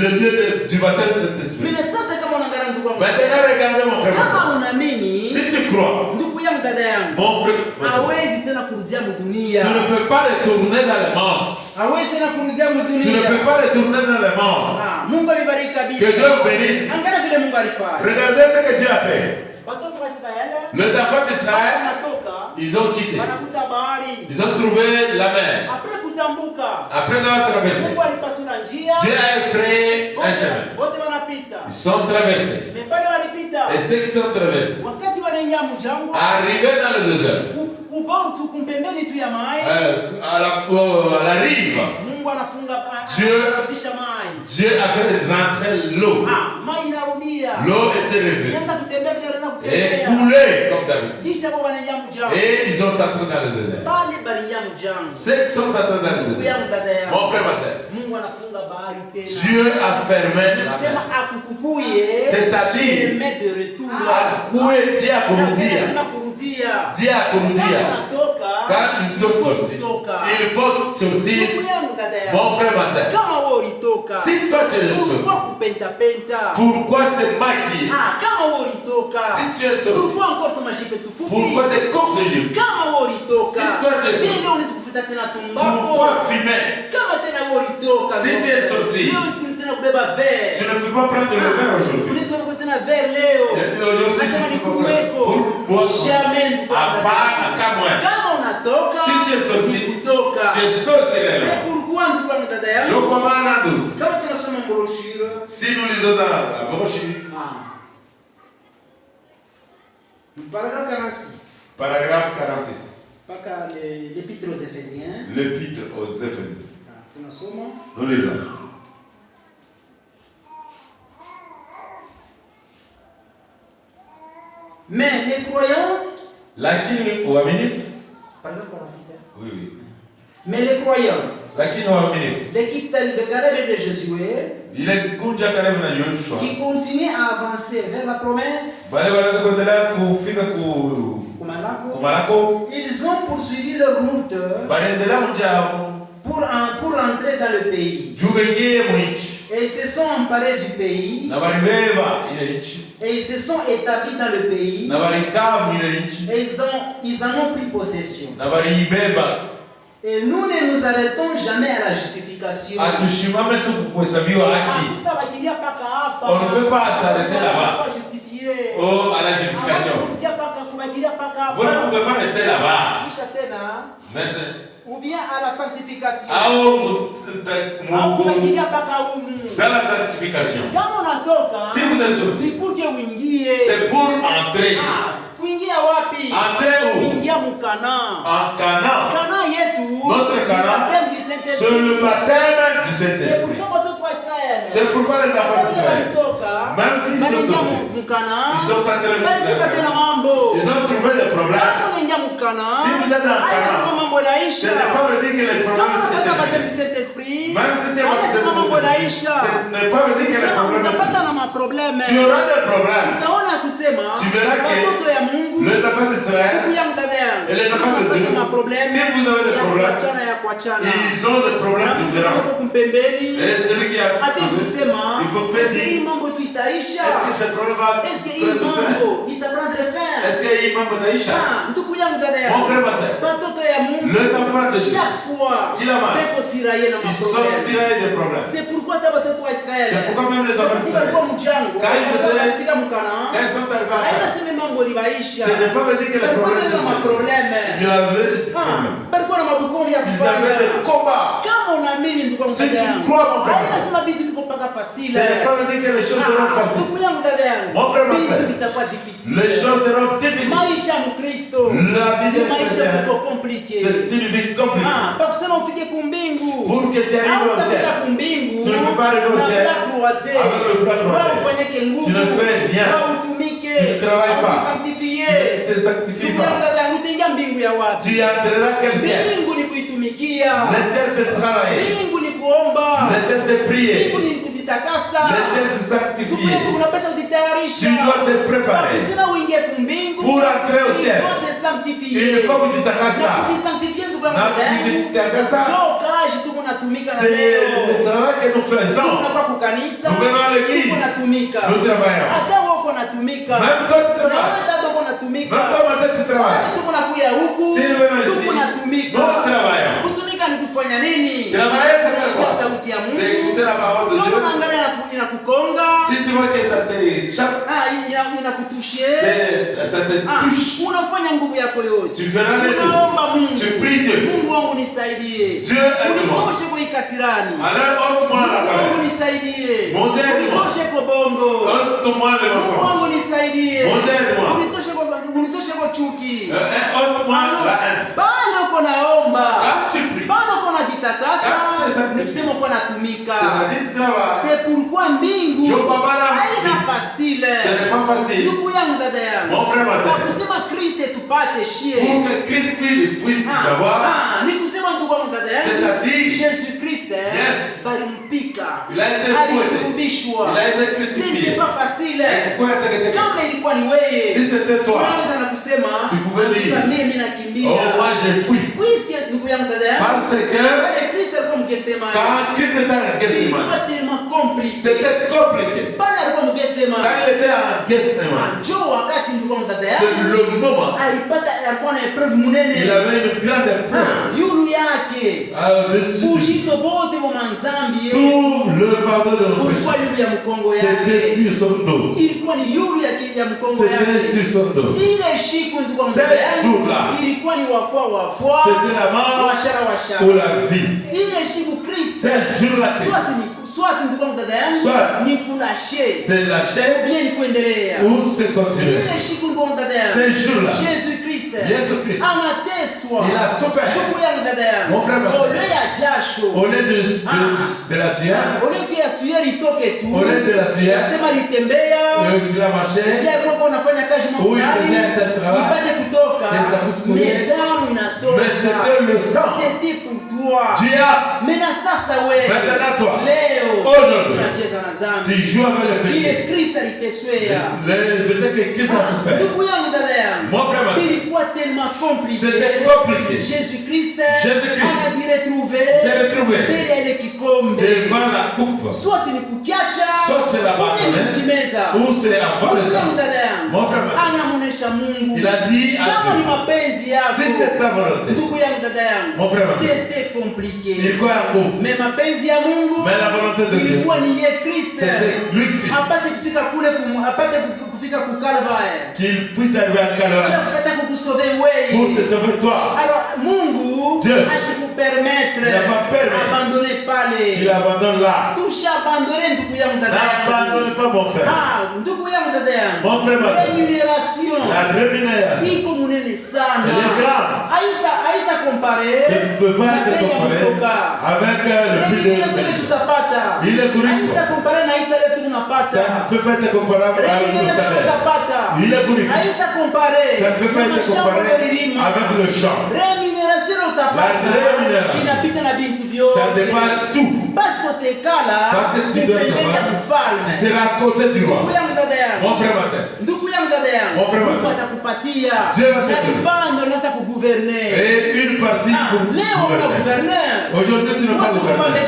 le lieu du baptême du Saint-Esprit. Mimi sasa kama unaangalia ndugu yangu. Maintenant, regardez mon frère, ma soeur. Kama unaamini. Si tu crois, Ndugu yangu dada yangu. mon frère, ma soeur, Hawezi tena kurudia mudunia. tu ne peux pas retourner dans le monde. Hawezi tena kurudia Tu ne mudunia. peux pas retourner dans le monde. Mungu amebariki kabisa. Que Dieu bénisse. Angalia vile Mungu alifanya. Regardez ce que Dieu a fait. Watoto wa Israeli Les enfants d'Israël, wanatoka ils ont quitté. wanakuta bahari. Ils ont trouvé la mer. Après kutambuka. Après avoir traversé, Mungu alipasula njia. Dieu a effrayé un chemin. Wote wanapita. Ils sont traversés. Mais pale walipita. Et ceux qui sont traversés, Wakati wanaingia mjangwa. arrivés dans le désert, Kubortu kumpembeni tu ya mai. à la rive, Mungu anafunga Dieu- anarudisha mai. Dieu a fait rentrer l'eau. Mai inarudia. L'eau était revenue Inaanza kutembea vile inaanza et kutembea. coulée comme d'habitude. Kisha wao wanaingia mjangwa. Et ils sont entrés dans le désert. Bali baliingia mjangwa. Ceux qui sont entrés dans le Ndugu désert, yangu dada yangu. mon frère, ma soeur, Mungu anafunga bahari tena. Dieu a fermé la Kusema mer. akukukuye. C'est-à-dire, chemin de retour. Akuwe Dieu a kurudia. Lazima kurudia. Dieu a kurudia. Kama unatoka, Quand ils sont sortis, kutoka. il faut sortir. Ndugu yangu dada yangu. Mon frère, ma soeur, Kama wewe ulitoka. si toi tu es sorti, Pourquoi kupenta penta? pourquoi se maquiller? Kama wewe ulitoka. Si tu es sorti, Pourquoi encore tumashipe tufupi? pourquoi des courses de Dieu? Kama wewe ulitoka. Si toi tu es sorti, Leo unisikufuta tena tumbako. pourquoi fumer? Kama tena wewe ulitoka. Si tu es sorti, leo unisikufuta tena kubeba verre. tu ne peux pas prendre le verre aujourd'hui. Unisikufuta tena verre leo. Aujourd'hui, Nasema tu ni ne peux pas kuweko. pour boire. Jamais ndugu yangu. Hapana, kamwe. Kama unatoka. Si tu es sorti, kutoka. tu es sorti C'est là. pourquoi ndugu yangu dada Je yangu. comprends Nando. Kama tunasoma brochure. Si nous lisons dans la brochure, Paragraphe 46. paragraphe 46. mpaka l'épître aux Éphésiens. L'épître aux Éphésiens. Tunasoma. Nous lisons. Mais les croyants, Lakini waaminifu. pardon, comment c'est ça? Oui, oui. Mais les croyants, Lakini waaminifu. l'équipe de Caleb et de Josué, Ile kundi ya Kalebu na Yoshua. qui continue à avancer vers la promesse, Wale wanaweza kuendelea kufika Kumalako, Kumalako. ils ont poursuivi leur route Wanaendelea mjao. pour entrer dans le pays. Juu wengie mwichi. Et ils se sont emparés du pays Na walibeba ile nchi. et ils se sont établis dans le pays Na walikaa ile nchi. et ils en ont pris possession. Na waliibeba. Et nous ne nous arrêtons jamais à la justification. Atushimame tu kuhesabiwa haki. On ne peut pas s'arrêter là-bas. Oh, à la justification. Vous ne pouvez pas rester là-bas. Maintenant. Ou bien à la sanctification. Dans la sanctification. Si vous êtes sorti, c'est pour entrer. Entrer où? En Canaan. Notre Canaan, c'est le baptême du Saint-Esprit. C'est pourquoi les enfants d'Israël, même s'ils sont sortis, ils sont entrés dans le ils ont trouvé des problèmes. Si vous êtes en Canaan, ce n'est pas me dire que les problèmes étaient terminés. Même si tu es baptisé du Saint-Esprit, ce n'est pas me dire que les problèmes étaient terminés. Tu auras des problèmes. Tu verras que les enfants d'Israël et les enfants de Dieu, si vous avez des problèmes, ils ont des problèmes différents. Et celui qui a il faut payer. Est-ce que ce problème va est-ce qu'il t'a prendre fin? Est-ce qu'il y a un Daïcha? Mon frère, ma soeur, les enfants de Dieu, chaque fois, ils sont tirés des problèmes. c'est pourquoi Israël. C'est pourquoi même les enfants d'Israël, quand ils sont arrivés, ce n'est pas me dire que les problèmes il y avait des problèmes. Ils avaient des combats. Si tu crois, mon frère, ce n'est pas me dire que les choses seront faciles. Mon frère, ma soeur, les choses seront difficiles. La vie de chrétien, c'est une vie compliquée. Pour que tu arrives au ciel, tu ne peux pas arriver au ciel avec le bras croisé. Tu ne fais rien. Tu ne travailles pas. Tu ne te sanctifies pas. Tu entreras quel ciel? Le ciel c'est travailler. Le ciel c'est prier. Le ciel c'est sanctifier. Tu dois se préparer. Pour entrer au ciel, il faut que tu t'agasses. C'est le travail que nous faisons. Nous venons à l'église. Nous travaillons. Même toi tu travailles. Même toi ma soeur tu travailles. Si nous venons ici, nous travaillons. Travailler c'est écouter la parole de Dieu. Si tu vois que ça te chape, ça te touche, tu feras les deux. Tu pries Dieu. Dieu aide-moi. Alors ôte-moi la colère. Mon Dieu aide-moi. Ôte-moi le mensonge. Mon Dieu aide-moi. Ôte-moi la haine. Quand tu pries, c'est pourquoi mbingu haina facile. Ce n'est pas facile. Ndugu yangu dada yangu, mon frère ma soeur, kusema Kristo tupate shie, pour que Christ puisse avoir, ni kusema ndugu yangu dada yangu, c'est-à-dire Jésus Christ balimpika, il a été alisulubishwa, il a été crucifié. C'était pas facile. Kama ilikuwa ni wewe, si c'était toi, unaweza na kusema tu pouvais dire, mimi nakimbia, oh moi j'ai fui, puisque ndugu yangu dada yangu, parce que Kristo alikuwa mgesemani, quand Christ était en Gethsemane, c'était compliqué. Quand il était en Gethsemane, c'est le moment, il avait une grande épreuve. Tout le fardeau de nos péchés, c'était sur son dos. C'était sur son dos. Ces jours-là, c'était la mort ou la vie. Ces jours-là, soit c'est la chair ou c'est continuer. Ces jours-là, Jésus Christ Yesu Kristo. anateswa. Il a souffert. Ndugu yangu, dada yangu, Mon frère, ma soeur. ole ya jasho, Au lieu de la sueur, ole pia suya litoke tu, au lieu de la sueur, sema litembea, il a marché, pia kwa unafanya kazi Oui, il mafulani, faisait un tel travail. ipate kutoka, Et ça pousse couler. mais damu inatoka. mais c'était le sang. C'était pour toi. Dieu a, Mais na sasa wewe, maintenant toi, leo aujourd'hui, unacheza na dhambi. tu joues avec le péché. Ile Kristo aliteswea. Peut-être que Christ a souffert. Ndugu yangu, dada yangu, Mon frère, ma soeur, ilikuwa tellement compliqué. c'était compliqué. Jésus-Christ Jésus-Christ anajiretrouver s'est retrouvé mbele ya ile kikombe. devant la coupe. Swati ni kukiacha, Soit c'est la au ni bataille, kukimeza. ou c'est avant le Ndugu yangu, sang. dada yangu, Mon frère, ma soeur, anamuonesha Mungu il a dit à kama ni Dieu, mapenzi yako. si c'est ta volonté, Ndugu yangu, dada yangu, Mon frère, ma soeur, c'était compliqué. il croit en vous. Mais mapenzi ya Mungu Mais la volonté de Dieu, ilikuwa ni ye Kristo. c'était lui Christ. Apate kufika kule apate kufika ku Calvary. Qu'il puisse arriver à Cha Calvaire kupata kukusove pour te wewe. sauver toi. Alors Mungu Dieu ashikupermettre il n'a pas permis. abandonner pale. Il abandonne là. Tusha abandonner ndugu yangu, dada yangu. N'abandonne pas mon frère. Ah, ndugu yangu, dada yangu. Mon frère, ma soeur. Rémunération La rémunération, iko munene sana. elle est grande. Haita compare Je ne peux pas te comparer avec le prix de Rémunération tutapata. Il est connu. Haita compare na isa letu Ça tunapata. ne peut pas être comparable avec le Rémunération salaire. tutapata. Il est connu. Haita compare Ça ne peut pas être comparé avec le champ. Rémunération utapata. La rémunération. Inapita na bintu vyote. Ça dépasse tout. Parce que utekala Parce que tu dois kupendeza savoir, mfalme. tu seras à côté du roi. Ndugu yangu, dada yangu. Mon frère, ma soeur. Ndugu yangu, dada yangu. Mon frère, ma Mungu soeur. atakupatia. Dieu va te Na donner. kibando unaweza kugouverner. Et une partie pour Leo una gouverner. gouverneur. Aujourd'hui, tu n'as pas gouverné.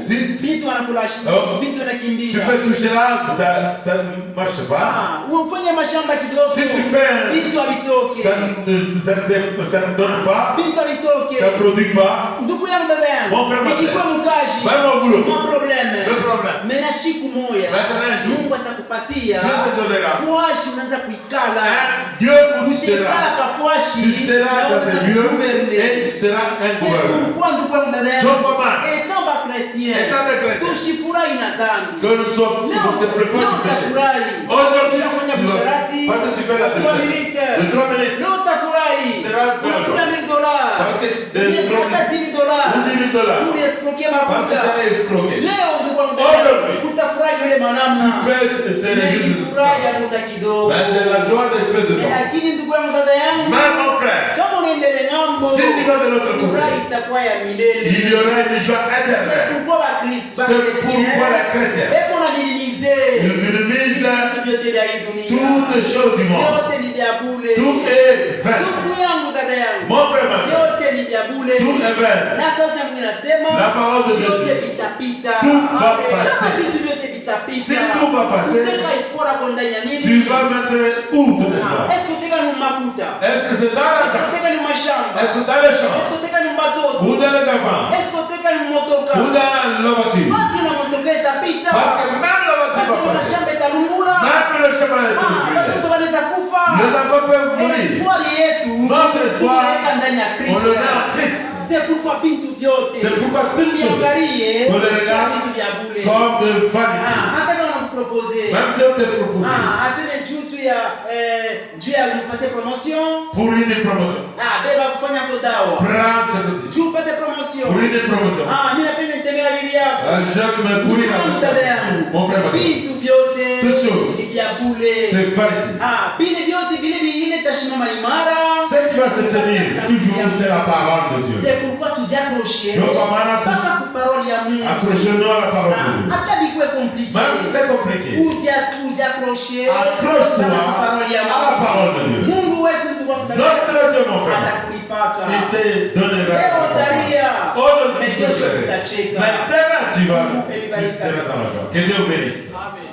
Si Bintu wanakulashi. Oh. Bintu tu wanakimbia. peux toucher là, ça ne marche pas. Ufanye mashamba kidogo. Si tu fais, Bintu havitoke. ça ne donne pas, Bintu havitoke. ça ne produit pas. Ndugu yangu, dada yangu. Mon frère, ma Ikikuwa soeur. mkaji. Même au boulot. Ma problème. Le problème. Mais na siku moya. Maintenant, un jour, Mungu atakupatia. Dieu te donnera Fuashi unaanza kuikala. un Dieu où tu Utikala seras. pa fuashi. Tu seras dans ce lieu et tu seras un C'est gouverneur. pourquoi ndugu yangu, dada yangu. Je comprends. Étant ba chrétien. Étant des chrétiens. Tushifurahi na dhambi. Que nous sommes, Leo on se prépare leo du péché. utafurahi. Aujourd'hui, Unafanya tu vas- busharati. parce que tu fais la 3 deuxième. minutes. De 3 minutes. Leo utafurahi. Sera dans le Unakula jour. $1000. Parce que tu- de Unataka $10,000. Ou $10,000. Pour escroquer Parce que makuta. tu as escroqué. Leo ndugu wangu, Aujourd'hui. utafurahi yule Tu manamna. peux te Mais réjouir de ça. furahi ya muda kidogo. Mais c'est la joie de peu de temps. Lakini ndugu yangu, dada yangu, Mais mon frère, kama unaendelea ng'ambo, si tu vas de l'autre furahi côté, itakuwa ya milele. il y aura une joie éternelle. Pourquoi ba Kristo? C'est pourquoi les chrétiens, Eko na minimiser. ils minimisent Vitu vyote vya hii dunia. toutes les choses du monde. Yote ni vya bure. Tout est vain. Ndugu yangu, dada yangu, Mon frère, ma soeur, yote ni vya bure. tout est vain. Na sauti yangu inasema La parole de Dieu yote dit, vitapita. tout va Kama passer. vitu vyote vitapita. Si tout va passer, Uteka espoir yako ndani ya nini? tu vas mettre où ton espoir? Est-ce que uteka ni makuta? Est-ce que c'est dans la Est-ce que chambre? uteka ni mashamba? Est-ce que dans les Est-ce champs? que uteka ni batoto? Ou dans les enfants? Est-ce que uteka ni motoka? Ou dans la voiture? Basi na motoka itapita. Parce que même la voiture Basi va na passer. mashamba italungula. Même le chemin est brûlé. Watoto wanaweza kufa. Les enfants peuvent mourir. Espoir yetu Notre espoir, tunaweka ndani ya on Kristo. le met en Christ. C'est pourquoi bintu vyote C'est pourquoi toutes choses, tuangalie on les si regarde vitu vya bure. comme de vanité. Hata kama nakupropose Même si on te propose aseme juu ya upate promotion, pour une promotion, beba kufanya ko dawa prends ce que tu juu upate promotion. pour une promotion. Mimi napenda nitembea bibi yako. J'aime me courir Ndugu dada yangu, mon frère, ma soeur. vitu vyote Toutes choses. ni vya bure. C'est vanité. Vile vyote vile vingine tashimama imara. Ce qui va se tenir toujours, c'est la parole de Dieu. C'est pourquoi tujakroshe Donc, kwa maana tu- mpaka ku parole ya Mungu. accrochons-nous à la parole de Dieu. Hata bikuwe compliqué. Même si c'est compliqué, Ujakroshe accroche-toi mpaka ku parole ya à la parole de Dieu. Mungu wetu ndugu wangu, Notre Dieu, mon frère, atakulipaka. il te donnera la Leo parole. utalia. Aujourd'hui, Mais tu peux kesho pleurer. utacheka. Mais demain, tu Mungu seras akubariki dans la joie. Que Dieu bénisse. Amen.